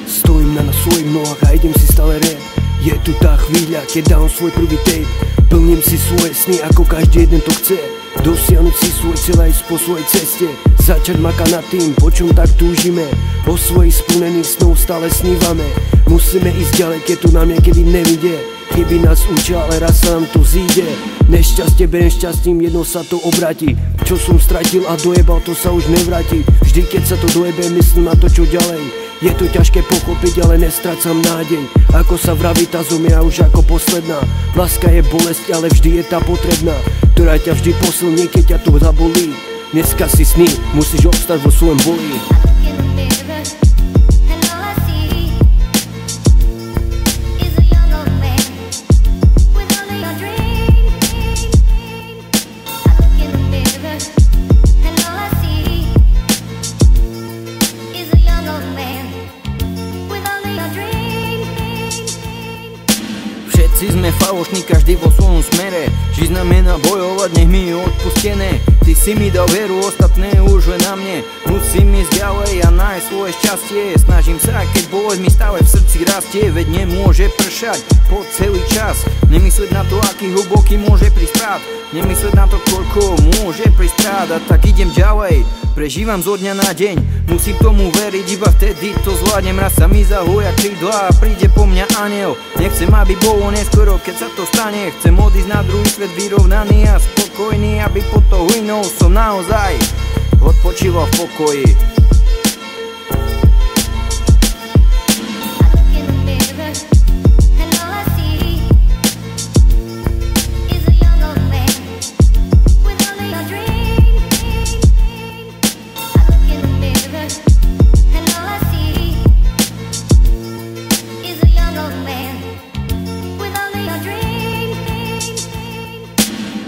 Stojím na svojich nohách a idem si stále rap. Je tu tá chvíľa, keď dám svoj prvý tape. Plním si svoje sny, ako každý jeden to chce. Dosiahnuť si svoj cieľ aj po svojej ceste. Začať makať nad tým, po čom tak túžime. O svojich splnených snov stále snívame. Musíme ísť ďalej, keď tu nám niekedy nevidie. Chyby nás učia, ale raz sa nám to zíde. Nešťastie beriem šťastím, jedno sa to obratí. Čo som stratil a dojebal, to sa už nevráti. Vždy keď sa to dojebe, myslím na to, čo ďalej. Je to ťažké pochopiť, ale nestrácam nádej. Ako sa vraví, tá zomia už ako posledná. Láska je bolesť, ale vždy je tá potrebná, ktorá ťa vždy posilní, keď ťa to zabolí. Dneska si sny, musíš obstať vo svojom boji. Všetci sme falošní, každý vo svojom smere. Žiť znamená bojovať, nech mi je odpustené. Ty si mi dal veru, ostatné už len na mne. Musím ísť ďalej a nájsť svoje šťastie. Snažím sa, keď bolesť mi stále v srdci rastie. Veď nemôže pršať po celý čas. Nemyslieť na to, aký hlboký môže prísť pád. Nemyslieť na to, koľko môže prísť pád. A tak idem ďalej, prežívam zo dňa na deň. Musím tomu veriť, iba vtedy to zvládnem. Raz sa mi zahoja krídla a príde po mňa aniel. Nechcem, aby bolo neskoro, keď sa to stane. Chcem odísť na druhý svet vyrovnaný a spokojný, aby pod tou inou som naozaj odpočíval v pokoji.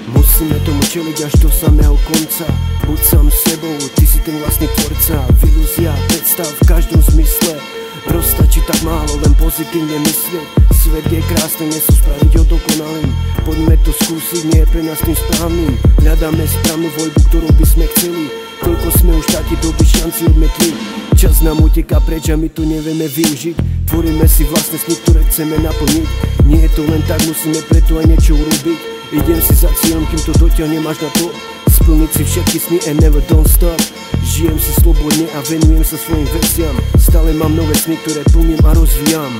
Musíme tomu čeliť až do samého konca. Buď sám sebou, ty si ten vlastný tvorca. Ilúzia, predstav v každom zmysle. Rozstačí tak málo, len pozitívne myslieť. Svet je krásny, nie sú spraviť ho dokonalým. Poďme to skúsiť, nie je pre nás tým správnym. Hľadáme správnu voľbu, ktorú by sme chceli. Koľko sme už taký doby šanci odmetli. Čas nám uteká preč a my tu nevieme využiť. Tvoríme si vlastné sny, ktoré chceme naplniť. Nie je to len tak, musíme preto aj niečo urobiť. Idem si za cieľom, kým to dotiahnem až na to. Splniť si všetky sny and never don't stop. Žijem si slobodne a venujem sa svojim veciam. Stále mám nové sny, ktoré plním a rozvíjam.